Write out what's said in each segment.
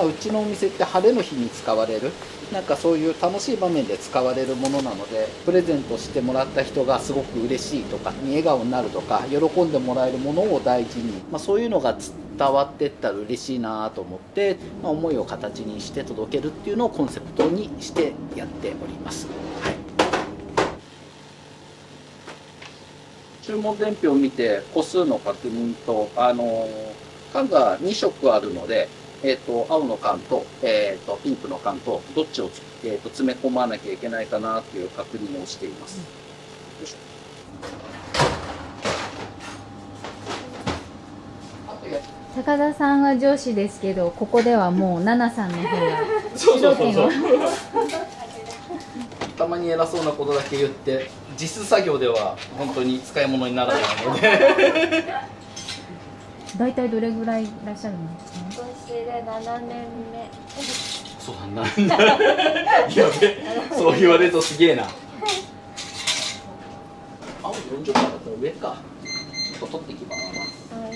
うちのお店って晴れの日に使われる、なんかそういう楽しい場面で使われるものなので、プレゼントしてもらった人がすごく嬉しいとか笑顔になるとか喜んでもらえるものを大事に、そういうのが伝わっていったら嬉しいなと思って、思いを形にして届けるっていうのをコンセプトにしてやっております。はい、注文伝票を見て個数の確認と、缶が2色あるので、青の缶と、ピンクの缶とどっちを、詰め込まなきゃいけないかなという確認をしています。よいしょ。高田さんは上司ですけど、ここではもう奈々さんの方がそうそうそうそうたまに偉そうなことだけ言って実作業では本当に使い物にならないので大体どれぐらいいらっしゃるんですか？今年で7年目。そうなんだやべ、そう言われるとすげえな。青40番だったら上か。ちょっと取ってきます。はい。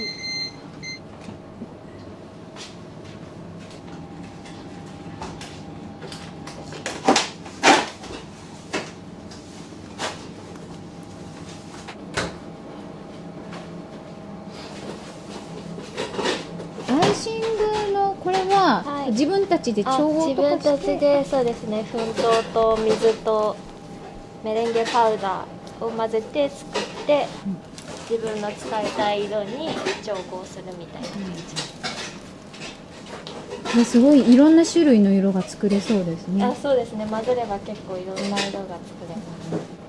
アイシングのこれは、はい、自分たちで調合自とか分たちでそうですね、粉糖と水とメレンゲパウダーを混ぜて作って、自分の使いたい色に調合するみたいな感じ。すごいいろんな種類の色が作れそうですね。そうですね、混ぜれば結構いろんな色が作れます。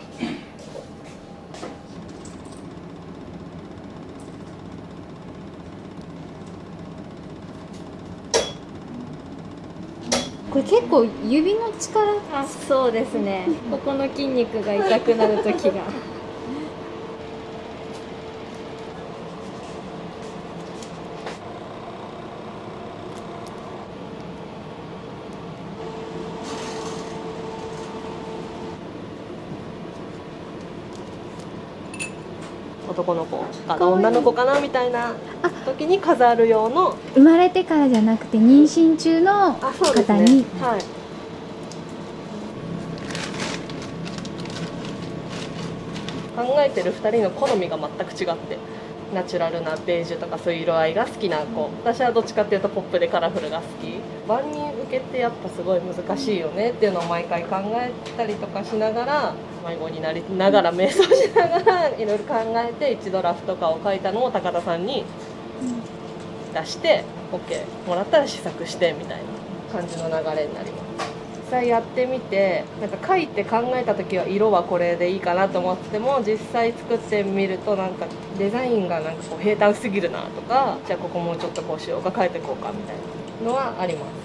これ結構指の力そうですね、ここの筋肉が痛くなる時が男の子かな女の子かなみたいな時に飾る用の、生まれてからじゃなくて妊娠中のそうです方に、ね、はい、考えてる2人の好みが全く違って、ナチュラルなベージュとかそういう色合いが好きな子、私はどっちかっていうとポップでカラフルが好き。万人受けってやっぱすごい難しいよねっていうのを毎回考えたりとかしながら、迷子になりながら瞑想しながらいろいろ考えて、一度ラフとかを書いたのを高田さんに出して OK もらったら試作してみたいな感じの流れになります。実際やってみて、なんか書いて考えた時は色はこれでいいかなと思っても、実際作ってみるとなんかデザインがなんかこう平坦すぎるなとか、じゃあここもうちょっとこうしようか変えていこうかみたいなのはあります。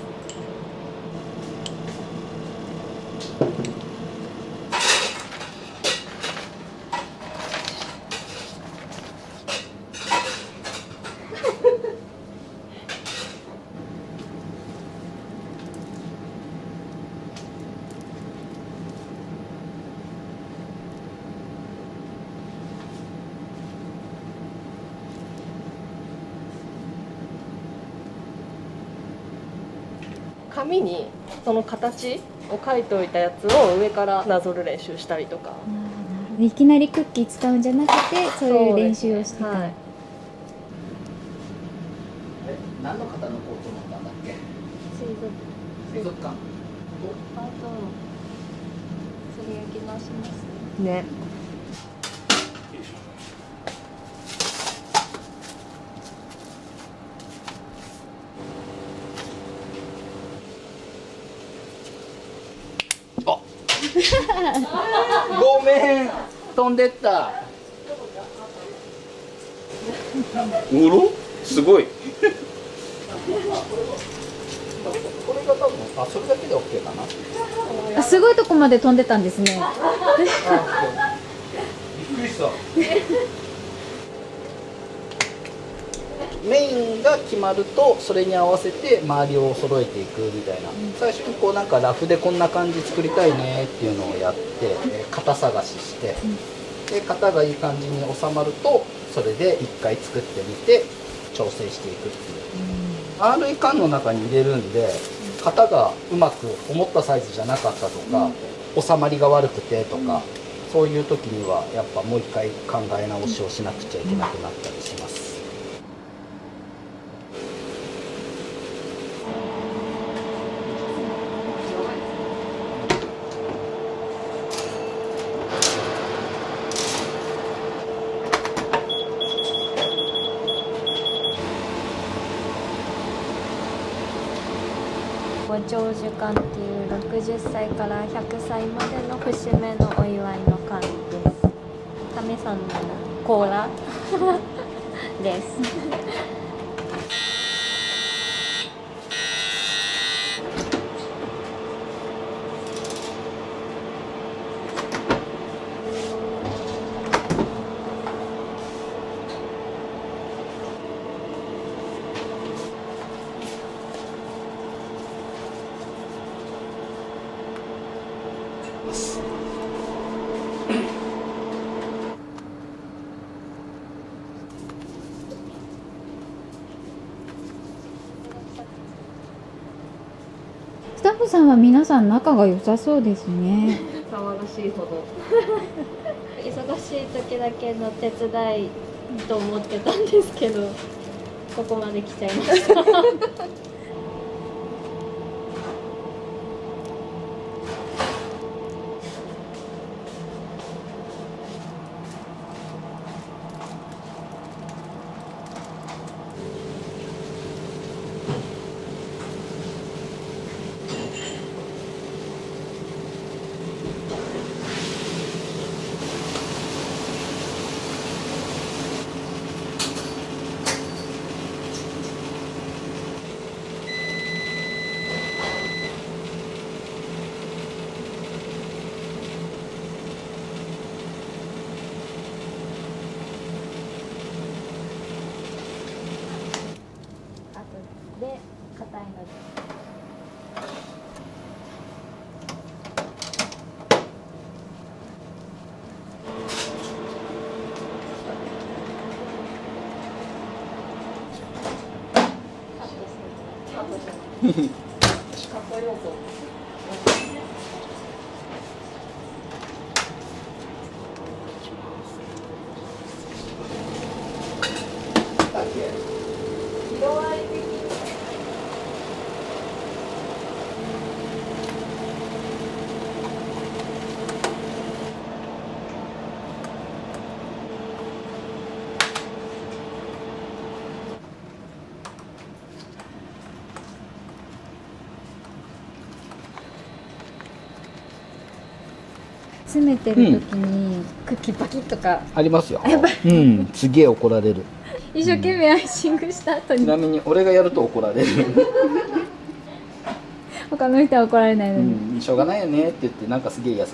紙にその形を書いておいたやつを上からなぞる練習したりとか、いきなりクッキー使うんじゃなくてそういう練習をしてた、はい、何の方のコートなんだっけ？水族館。あとそれ焼き直しますね。ごめん、飛んでった。うろ？すごい。これが多分、それだけで OK かな。すごいとこまで飛んでたんですね。びっくりした。メインが決まるとそれに合わせて周りを揃えていくみたいな、最初にこうなんかラフでこんな感じ作りたいねっていうのをやって、型探しして、で型がいい感じに収まるとそれで一回作ってみて調整していくっていう。RE 缶の中に入れるんで、型がうまく思ったサイズじゃなかったとか、収まりが悪くてとか、そういう時にはやっぱもう一回考え直しをしなくちゃいけなくなったりします。ご長寿館っていう60歳から100歳までの節目のお祝いの館です。亀さんのコーラです。スタッフさんは皆さん仲が良さそうですね。騒がしいほど。忙しい時だけの手伝いと思ってたんですけど、ここまで来ちゃいました。で、硬いので。詰めてる時に茎バキッとか、ありますよ。うん、すげえ怒られる。一生懸命アイシングした後にちなみに俺がやると怒られる。他の人は怒られないのうに、ん、しょうがないよねって言ってなんかすげえ優しい。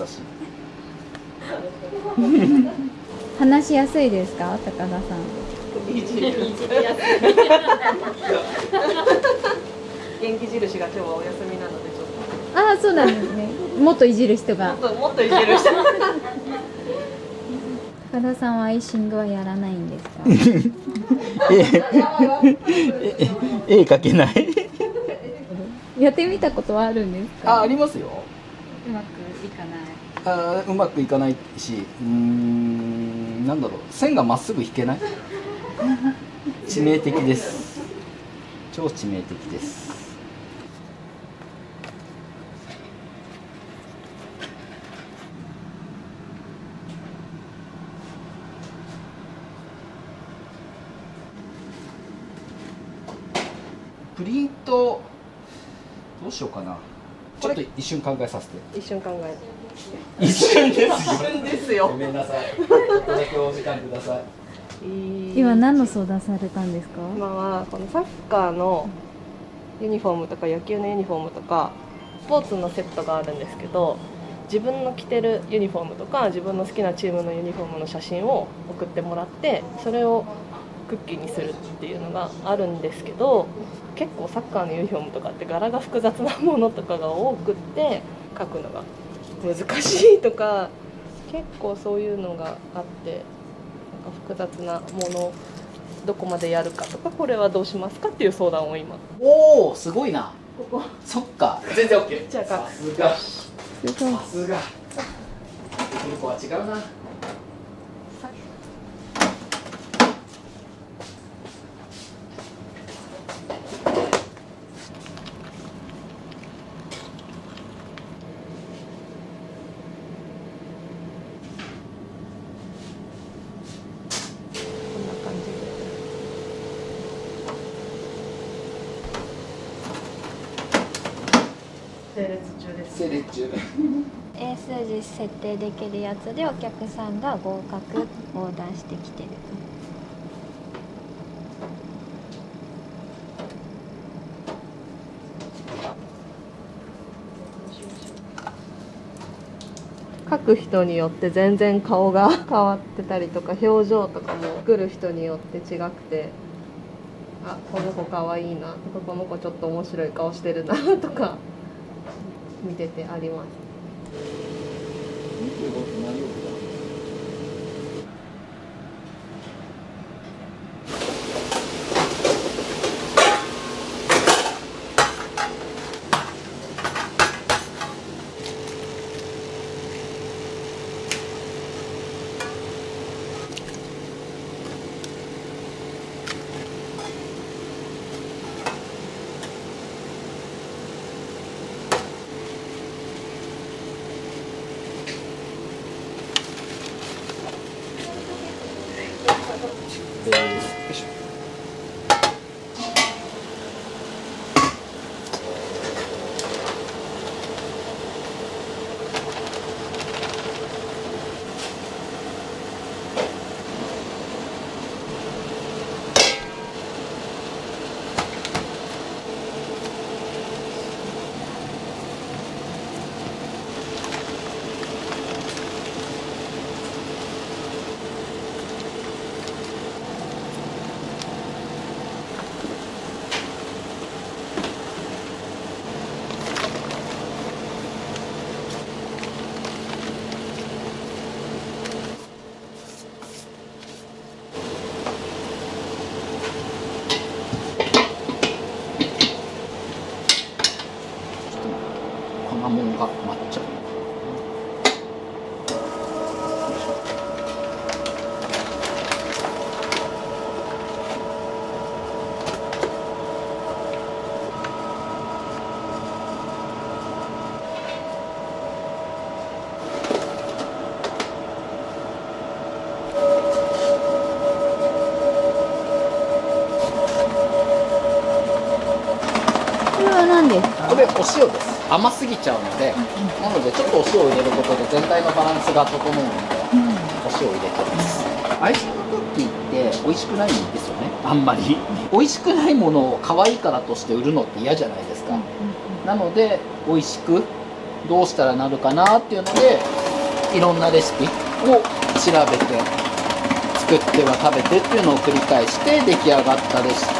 話しやすいですか、高田さん。元気印が今日はお休みなのでちょっああ、そうなんですね。もっといじる人が。ともっといじる人。高田さんはアイシングはやらないんですか。絵描けない。やってみたことはあるんですか。ありますよ。うまくいかない。うまくいかないし、なんだろう、線がまっすぐ引けない。致命的です。超致命的です。プリントどうしようかな。ちょっと一瞬考えさせて。一瞬考え一瞬ですよ。一瞬ですよ。ごめんなさい。ちょっとだけお時間ください。今何の相談されたんですか。今はこのサッカーのユニフォームとか野球のユニフォームとかスポーツのセットがあるんですけど、自分の着てるユニフォームとか自分の好きなチームのユニフォームの写真を送ってもらって、それをクッキーにするっていうのがあるんですけど、結構サッカーのユニフォームとかって柄が複雑なものとかが多くって描くのが難しいとか、結構そういうのがあって、なんか複雑なものどこまでやるかとか、これはどうしますかっていう相談を今。おお、すごいな。ここそっか、全然 OK。じゃあさすが。すごいさすが。できる子は違うな。こんな感じで。整列中です。整列中。英数字設定できるやつでお客さんが合格オーダーしてきてる。書く人によって全然顔が変わってたりとか、表情とかも来る人によって違くて、あ、この子かわいいなとか、この子ちょっと面白い顔してるなとか見ててあります。よいしょ。粉もんが抹茶。これは何ですか？これお塩です。甘すぎちゃうので、なのでちょっとお塩を入れることで全体のバランスが整うので、お塩を入れてます。アイシングクッキーって美味しくないんですよね、あんまり。美味しくないものを可愛いからとして売るのって嫌じゃないですか。なので美味しくどうしたらなるかなっていうので、いろんなレシピを調べて作っては食べてっていうのを繰り返して出来上がったレシピ。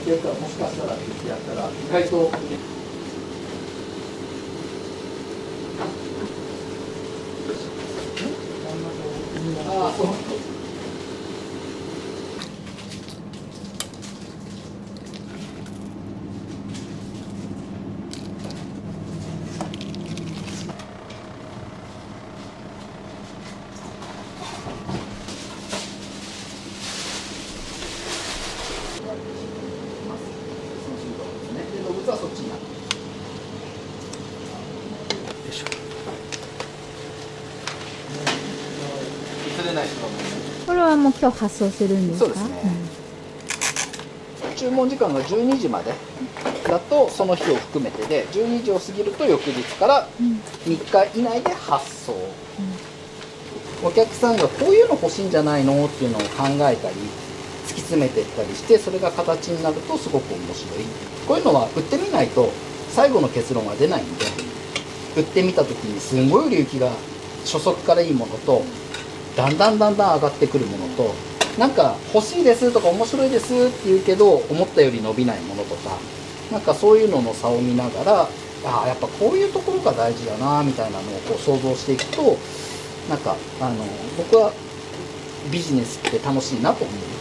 ってやったらもしかしたらって言ってやったら意外と。ああそう。動物はそっちになる。よいしょ。映れない人はもうね。これはもう今日発送するんですか？そうですね。注文時間が12時までだとその日を含めてで、12時を過ぎると翌日から3日以内で発送。お客さんがこういうの欲しいんじゃないのっていうのを考えたり突き詰めていったりして、それが形になるとすごく面白い。こういうのは売ってみないと最後の結論は出ないんで、売ってみた時にすごい売れ行きが初速からいいものと、だんだん上がってくるものと、なんか欲しいですとか面白いですって言うけど思ったより伸びないものとか、なんかそういうのの差を見ながら、ああやっぱこういうところが大事だなみたいなのをこう想像していくと、なんか僕はビジネスって楽しいなと思う。